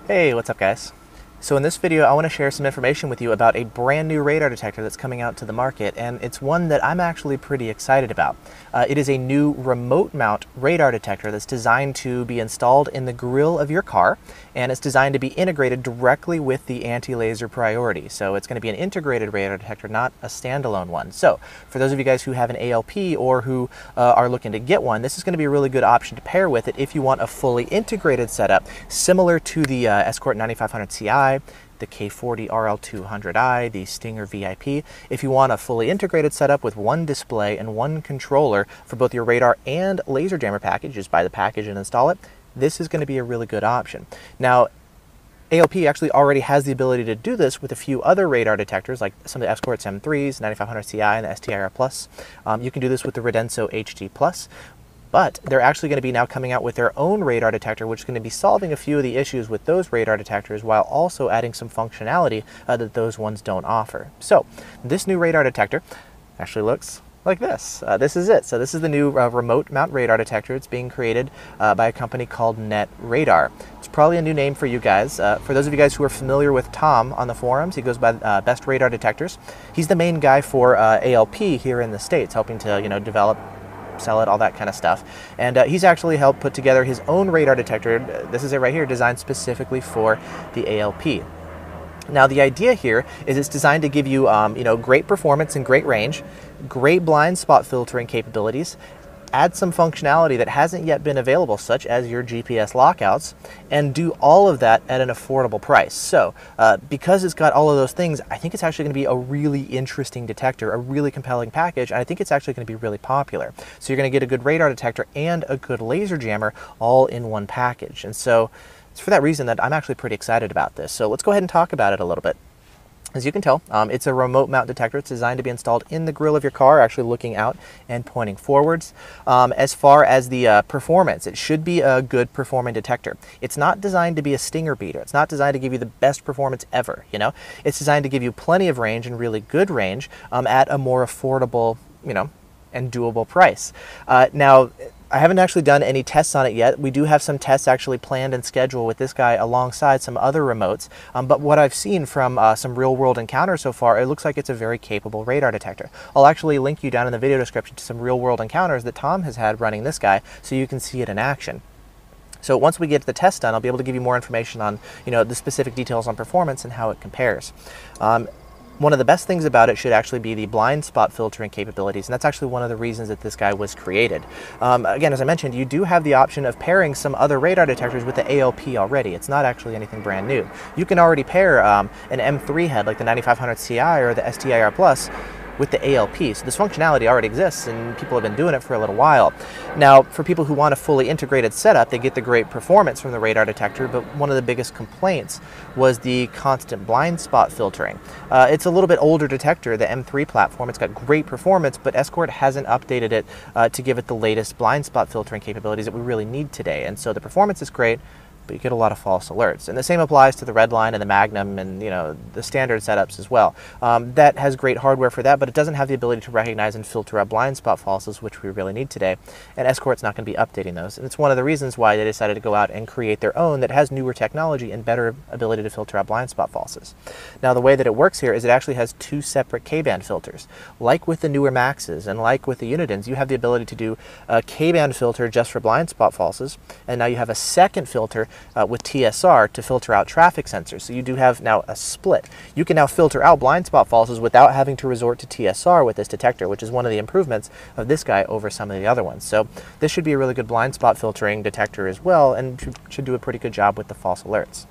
Hey, what's up guys? So in this video I want to share some information with you about a brand new radar detector that's coming out to the market, and it's one that I'm actually pretty excited about. It is a new remote mount radar detector that's designed to be installed in the grille of your car, and it's designed to be integrated directly with the AntiLaser priority. So it's going to be an integrated radar detector, not a standalone one. So for those of you guys who have an ALP or who are looking to get one, this is going to be a really good option to pair with it if you want a fully integrated setup similar to the Escort 9500 Ci, the K40 RL200i, the Stinger VIP. If you want a fully integrated setup with one display and one controller for both your radar and laser jammer package, just buy the package and install it, this is going to be a really good option. Now, ALP actually already has the ability to do this with a few other radar detectors, like some of the Escort's M3s, 9500 Ci, and the STIR Plus. You can do this with the Redenso HD Plus. But they're actually going to be now coming out with their own radar detector, which is going to be solving a few of the issues with those radar detectors while also adding some functionality that those ones don't offer. So this new radar detector actually looks like this. This is it. So this is the new remote mount radar detector. It's being created by a company called Net Radar. It's probably a new name for you guys. For those of you guys who are familiar with Tom on the forums, he goes by Best Radar Detectors. He's the main guy for ALP here in the States, helping to develop, sell it, all that kind of stuff. And he's actually helped put together his own radar detector. This is it right here, designed specifically for the ALP. Now the idea here is it's designed to give you great performance and great range, great blind spot filtering capabilities, add some functionality that hasn't yet been available, such as your GPS lockouts, and do all of that at an affordable price. So because it's got all of those things, I think it's actually going to be a really interesting detector, a really compelling package, and I think it's actually going to be really popular. So you're going to get a good radar detector and a good laser jammer all in one package. And so it's for that reason that I'm actually pretty excited about this. So let's go ahead and talk about it a little bit. As you can tell, it's a remote mount detector. It's designed to be installed in the grille of your car, actually looking out and pointing forwards. As far as the performance, it should be a good performing detector. It's not designed to be a stinger beater. It's not designed to give you the best performance ever, It's designed to give you plenty of range and really good range at a more affordable, and doable price. Now, I haven't actually done any tests on it yet. We do have some tests actually planned and scheduled with this guy alongside some other remotes. But what I've seen from some real-world encounters so far, it looks like it's a very capable radar detector. I'll actually link you down in the video description to some real-world encounters that Tom has had running this guy so you can see it in action. So once we get the test done, I'll be able to give you more information on the specific details on performance and how it compares. One of the best things about it should actually be the blind spot filtering capabilities, and that's actually one of the reasons that this guy was created. Again, as I mentioned, you do have the option of pairing some other radar detectors with the ALP already. It's not actually anything brand new. You can already pair an M3 head like the 9500 Ci or the STIR Plus with the ALP. So this functionality already exists and people have been doing it for a little while. Now, for people who want a fully integrated setup, they get the great performance from the radar detector, but one of the biggest complaints was the constant blind spot filtering. It's a little bit older detector, the M3 platform. It's got great performance, but Escort hasn't updated it to give it the latest blind spot filtering capabilities that we really need today. And so the performance is great, but you get a lot of false alerts. And the same applies to the Redline and the Magnum and the standard setups as well. That has great hardware for that, but it doesn't have the ability to recognize and filter out blind spot falses, which we really need today. And Escort's not going to be updating those. And it's one of the reasons why they decided to go out and create their own that has newer technology and better ability to filter out blind spot falses. Now the way that it works here is it actually has two separate Kayvan filters. Like with the newer Maxes and like with the Unidens, you have the ability to do a Kayvan filter just for blind spot falses, and now you have a second filter with TSR to filter out traffic sensors. So you do have now a split. You can now filter out blind spot falses without having to resort to TSR with this detector, which is one of the improvements of this guy over some of the other ones. So this should be a really good blind spot filtering detector as well, and should do a pretty good job with the false alerts.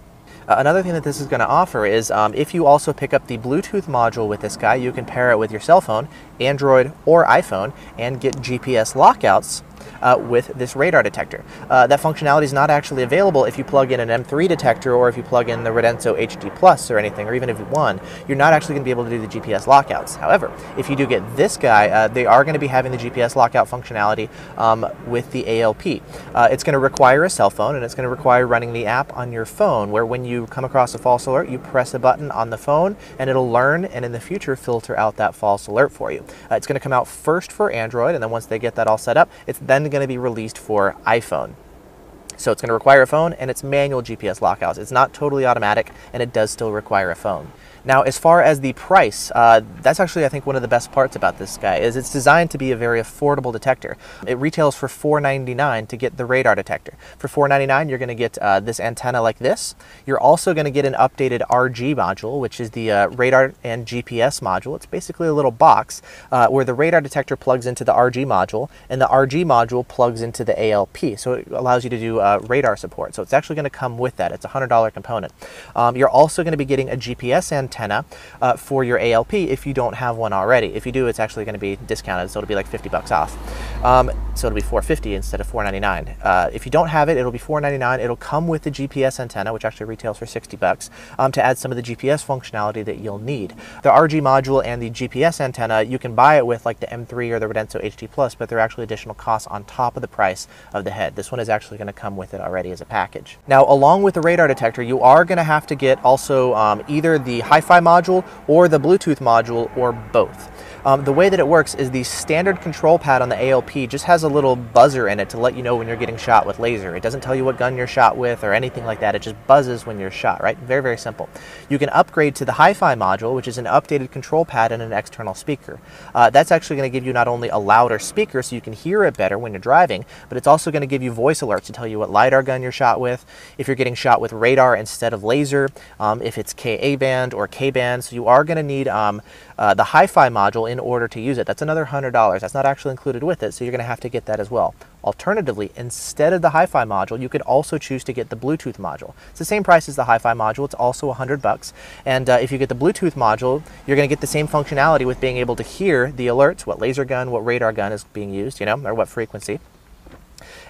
Another thing that this is going to offer is if you also pick up the Bluetooth module with this guy, you can pair it with your cell phone, Android or iPhone, and get GPS lockouts with this radar detector. That functionality is not actually available if you plug in an M3 detector or if you plug in the Redenso HD Plus or anything, or even if you one, you're not actually going to be able to do the GPS lockouts. However, if you do get this guy, they are going to be having the GPS lockout functionality with the ALP. It's going to require a cell phone, and it's going to require running the app on your phone, where when you come across a false alert, you press a button on the phone and it'll learn and in the future filter out that false alert for you. It's going to come out first for Android, and then once they get that all set up, it's then going to be released for iPhone. So it's going to require a phone, and it's manual GPS lockouts. It's not totally automatic, and it does still require a phone. Now, as far as the price, that's actually, I think, one of the best parts about this guy is it's designed to be a very affordable detector. It retails for $4.99 to get the radar detector. For $4.99, you're going to get this antenna like this. You're also going to get an updated RG module, which is the radar and GPS module. It's basically a little box where the radar detector plugs into the RG module, and the RG module plugs into the ALP. So it allows you to do radar support. So it's actually going to come with that. It's a $100 component. You're also going to be getting a GPS antenna for your ALP if you don't have one already. If you do, it's actually going to be discounted, so it'll be like $50 off. So it'll be $450 instead of $499. If you don't have it, it'll be $499. It'll come with the GPS antenna, which actually retails for $60 to add some of the GPS functionality that you'll need. The RG module and the GPS antenna, you can buy it with like the M3 or the Redenso HD Plus, but they're actually additional costs on top of the price of the head. This one is actually going to come with it already as a package. Now, along with the radar detector, you are going to have to get also either the Hi-Fi module or the Bluetooth module, or both. The way that it works is the standard control pad on the ALP just has a little buzzer in it to let you know when you're getting shot with laser. It doesn't tell you what gun you're shot with or anything like that. It just buzzes when you're shot, right? Very, very simple. You can upgrade to the Hi-Fi module, which is an updated control pad and an external speaker. That's actually going to give you not only a louder speaker so you can hear it better when you're driving, but it's also going to give you voice alerts to tell you what LiDAR gun you're shot with, if you're getting shot with radar instead of laser, if it's Ka band or K band. So you are going to need the Hi-Fi module in order to use it. That's another $100. That's not actually included with it, so you're going to have to get that as well. Alternatively, instead of the Hi-Fi module, you could also choose to get the Bluetooth module. It's the same price as the Hi-Fi module. It's also $100. And if you get the Bluetooth module, you're going to get the same functionality with being able to hear the alerts, what laser gun, what radar gun is being used, or what frequency.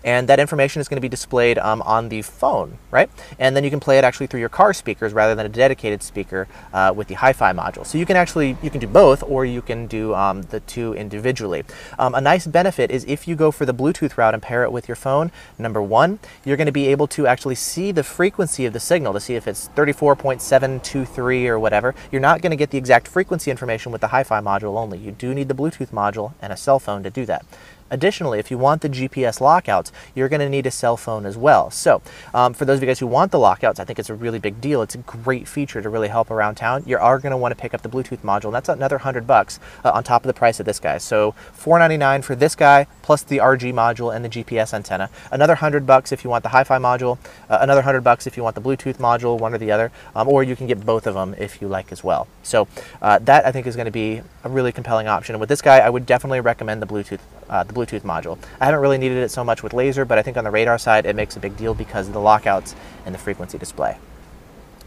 And that information is going to be displayed on the phone, right? And then you can play it actually through your car speakers rather than a dedicated speaker with the Hi-Fi module. So you can do both, or you can do the two individually. A nice benefit is if you go for the Bluetooth route and pair it with your phone, number one, you're going to be able to actually see the frequency of the signal to see if it's 34.723 or whatever. You're not going to get the exact frequency information with the Hi-Fi module only. You do need the Bluetooth module and a cell phone to do that. Additionally, if you want the GPS lockouts, you're going to need a cell phone as well. So for those of you guys who want the lockouts, I think it's a really big deal. It's a great feature to really help around town. You are going to want to pick up the Bluetooth module, and that's another $100 on top of the price of this guy. So $499 for this guy, plus the RG module and the GPS antenna. Another $100 if you want the Hi-Fi module, another $100 if you want the Bluetooth module, one or the other, or you can get both of them if you like as well. So that I think is going to be a really compelling option. And with this guy, I would definitely recommend the Bluetooth module. I haven't really needed it so much with laser, but I think on the radar side it makes a big deal because of the lockouts and the frequency display.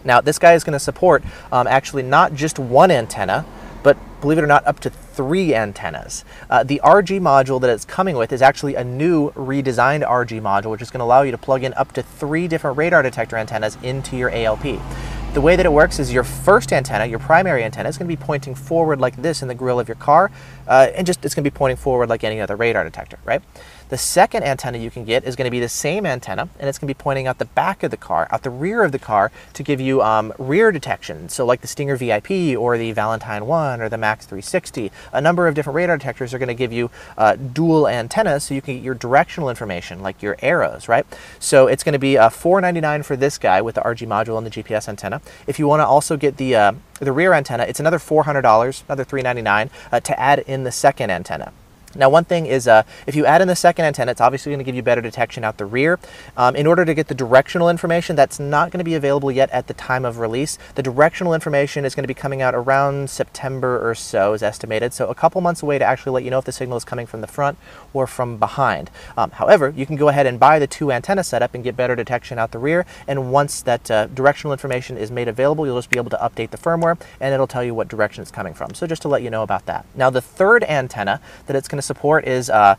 Now this guy is going to support actually not just one antenna, but believe it or not, up to 3 antennas. The RG module that it's coming with is actually a new redesigned RG module, which is going to allow you to plug in up to 3 different radar detector antennas into your ALP. The way that it works is your first antenna, your primary antenna, is going to be pointing forward like this in the grille of your car, and it's going to be pointing forward like any other radar detector, right? The second antenna you can get is going to be the same antenna, and it's going to be pointing out the back of the car, out the rear of the car, to give you rear detection. So like the Stinger VIP or the Valentine 1 or the Max 360, a number of different radar detectors are going to give you dual antennas so you can get your directional information, like your arrows, right? So it's going to be $499 for this guy with the RG module and the GPS antenna. If you want to also get the rear antenna, it's another $400, another $399 to add in the second antenna. Now one thing is if you add in the second antenna, it's obviously going to give you better detection out the rear. In order to get the directional information, that's not going to be available yet at the time of release. The directional information is going to be coming out around September or so is estimated, so a couple months away to actually let you know if the signal is coming from the front or from behind. However, you can go ahead and buy the 2 antenna setup and get better detection out the rear, and once that directional information is made available, you'll just be able to update the firmware and it'll tell you what direction it's coming from. So just to let you know about that. Now the third antenna that it's going to support is going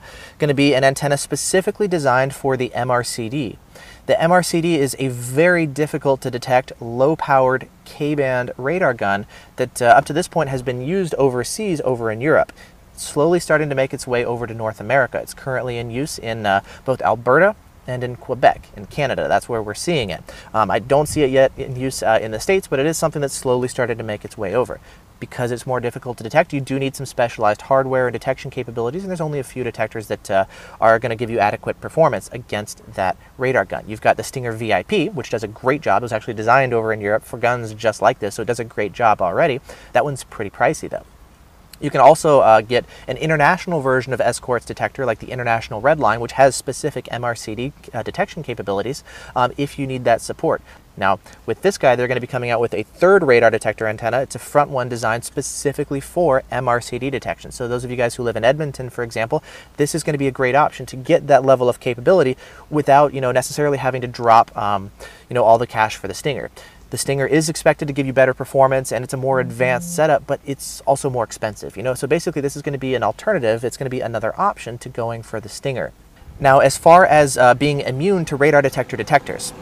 to be an antenna specifically designed for the MRCD. The MRCD is a very difficult to detect, low-powered K-band radar gun that up to this point has been used overseas over in Europe. It's slowly starting to make its way over to North America. It's currently in use in both Alberta and in Quebec, in Canada. That's where we're seeing it. I don't see it yet in use in the States, but it is something that's slowly started to make its way over. because it's more difficult to detect, you do need some specialized hardware and detection capabilities, and there's only a few detectors that are going to give you adequate performance against that radar gun. You've got the Stinger VIP, which does a great job. It was actually designed over in Europe for guns just like this, so it does a great job already. That one's pretty pricey though. You can also get an international version of Escort's detector, like the International Red Line, which has specific MRCD detection capabilities if you need that support. Now, with this guy, they're going to be coming out with a third radar detector antenna. It's a front one designed specifically for MRCD detection. So those of you guys who live in Edmonton, for example, this is going to be a great option to get that level of capability without, necessarily having to drop, all the cash for the Stinger. The Stinger is expected to give you better performance, and it's a more advanced setup, but it's also more expensive, So basically this is going to be an alternative. It's going to be another option to going for the Stinger. Now, as far as being immune to radar detector detectors,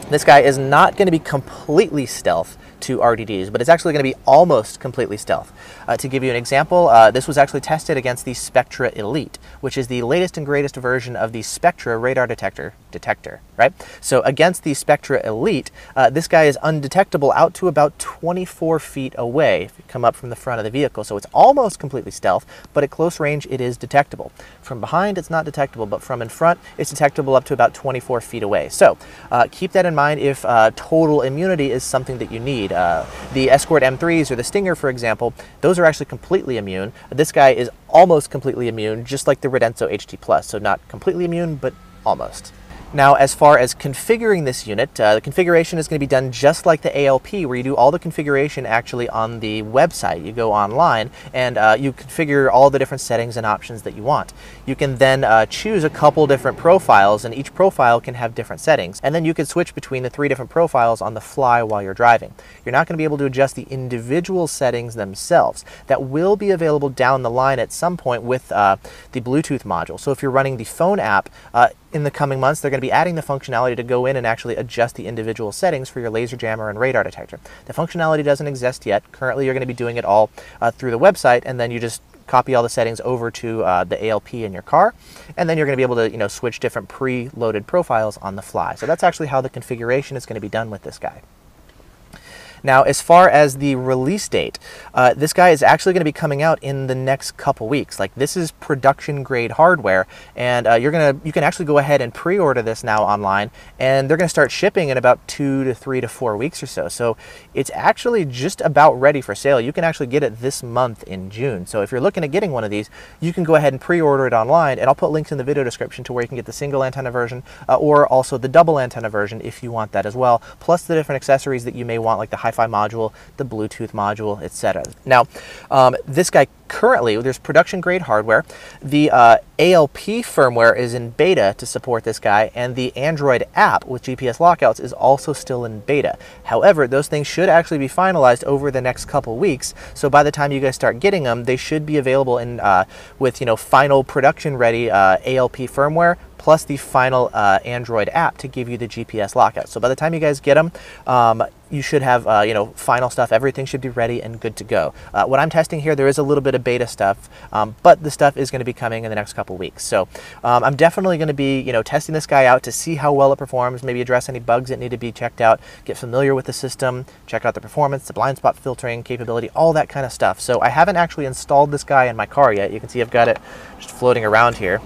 this guy is not going to be completely stealth to RDDs, but it's actually going to be almost completely stealth. To give you an example, this was actually tested against the Spectra Elite, which is the latest and greatest version of the Spectra radar detector, right? So against the Spectra Elite, this guy is undetectable out to about 24 feet away if you come up from the front of the vehicle. So it's almost completely stealth, but at close range it is detectable. From behind it's not detectable, but from in front it's detectable up to about 24 feet away. So keep that in mind if total immunity is something that you need. The Escort M3s or the Stinger, for example, those are actually completely immune. This guy is almost completely immune, just like the Redenso HT Plus. So not completely immune, but almost. Now, as far as configuring this unit, the configuration is going to be done just like the ALP, where you do all the configuration actually on the website. You go online and you configure all the different settings and options that you want. You can then choose a couple different profiles, and each profile can have different settings. And then you can switch between the 3 different profiles on the fly while you're driving. You're not going to be able to adjust the individual settings themselves. That will be available down the line at some point with the Bluetooth module. So if you're running the phone app, in the coming months, they're going to be adding the functionality to go in and actually adjust the individual settings for your laser jammer and radar detector. The functionality doesn't exist yet. Currently, you're going to be doing it all through the website, and then you just copy all the settings over to the ALP in your car, and then you're going to be able to switch different pre-loaded profiles on the fly. So that's actually how the configuration is going to be done with this guy. Now, as far as the release date, this guy is actually going to be coming out in the next couple weeks. Like, this is production grade hardware, and you can actually go ahead and pre-order this now online, and they're going to start shipping in about 2 to 3 to 4 weeks or so. So it's actually just about ready for sale. You can actually get it this month in June. So if you're looking at getting one of these, you can go ahead and pre-order it online, and I'll put links in the video description to where you can get the single antenna version or also the double antenna version if you want that as well, plus the different accessories that you may want, like the Hi-Fi module, the Bluetooth module, etc. Now, this guy currently, there's production grade hardware. The ALP firmware is in beta to support this guy, and the Android app with GPS lockouts is also still in beta. However, those things should actually be finalized over the next couple weeks. So by the time you guys start getting them, they should be available in with final production ready ALP firmware plus the final Android app to give you the GPS lockout. So by the time you guys get them, you should have final stuff. Everything should be ready and good to go. What I'm testing here, there is a little bit of beta stuff, but the stuff is going to be coming in the next couple weeks. So I'm definitely going to be testing this guy out to see how well it performs, maybe address any bugs that need to be checked out, get familiar with the system, check out the performance, the blind spot filtering capability, all that kind of stuff. So I haven't actually installed this guy in my car yet. You can see I've got it just floating around here.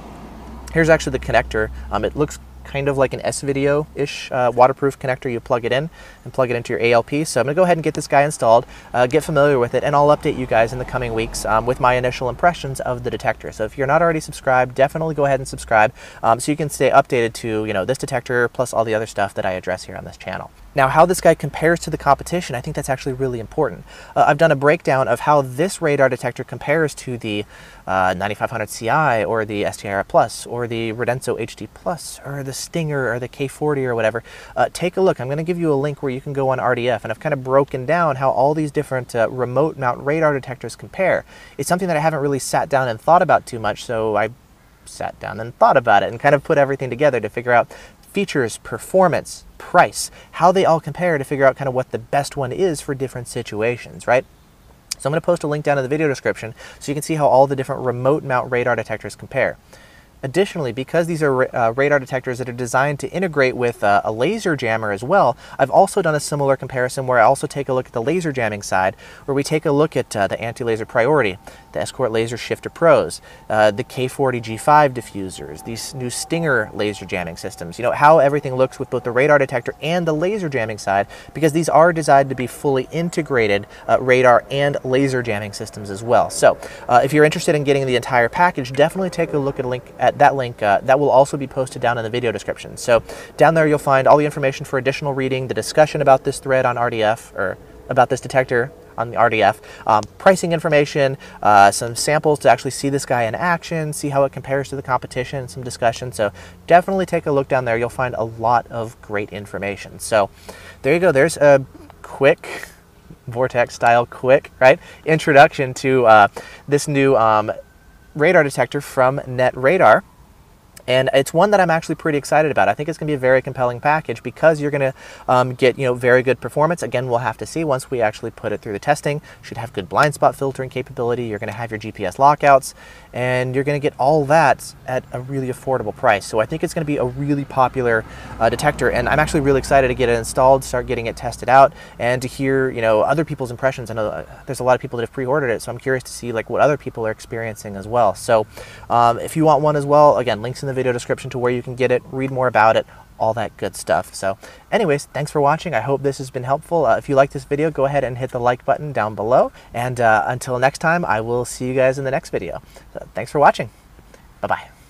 Here's actually the connector. It looks kind of like an S-Video-ish waterproof connector. You plug it in and plug it into your ALP. So I'm going to go ahead and get this guy installed, get familiar with it, and I'll update you guys in the coming weeks with my initial impressions of the detector. So if you're not already subscribed, definitely go ahead and subscribe so you can stay updated to this detector plus all the other stuff that I address here on this channel. Now, how this guy compares to the competition, I think that's actually really important. I've done a breakdown of how this radar detector compares to the 9500 CI or the STIR Plus or the Redenso HD Plus or the Stinger or the K40 or whatever. Take a look. I'm going to give you a link where you can go on RDF, and I've kind of broken down how all these different remote mount radar detectors compare. It's something that I haven't really sat down and thought about too much, so I sat down and thought about it and kind of put everything together to figure out features, performance, price, how they all compare to figure out kind of what the best one is for different situations, right? So I'm going to post a link down in the video description so you can see how all the different remote mount radar detectors compare. Additionally, because these are radar detectors that are designed to integrate with a laser jammer as well, I've also done a similar comparison where I also take a look at the laser jamming side, where we take a look at the AntiLaser Priority, the Escort Laser Shifter Pros, the K40 G5 diffusers, these new Stinger laser jamming systems, you know, how everything looks with both the radar detector and the laser jamming side, because these are designed to be fully integrated radar and laser jamming systems as well. So if you're interested in getting the entire package, definitely take a look at that link that will also be posted down in the video description. So down there you'll find all the information for additional reading, the discussion about this thread on RDF, or about this detector on the RDF, pricing information, some samples to actually see this guy in action, see how it compares to the competition, some discussion. So definitely take a look down there. You'll find a lot of great information. So there you go. There's a quick Vortex style right, introduction to this new radar detector from Net Radar. And it's one that I'm actually pretty excited about. I think it's going to be a very compelling package because you're going to get, you know, very good performance. Again, we'll have to see once we actually put it through the testing. Should have good blind spot filtering capability. You're going to have your GPS lockouts, and you're going to get all that at a really affordable price. So I think it's going to be a really popular detector, and I'm actually really excited to get it installed, start getting it tested out, and to hear, you know, other people's impressions. I know there's a lot of people that have pre-ordered it, so I'm curious to see like what other people are experiencing as well. So if you want one as well, again, links in the video description to where you can get it, read more about it, all that good stuff. So anyways, thanks for watching. I hope this has been helpful. If you like this video, go ahead and hit the like button down below. And until next time, I will see you guys in the next video. So thanks for watching. Bye-bye.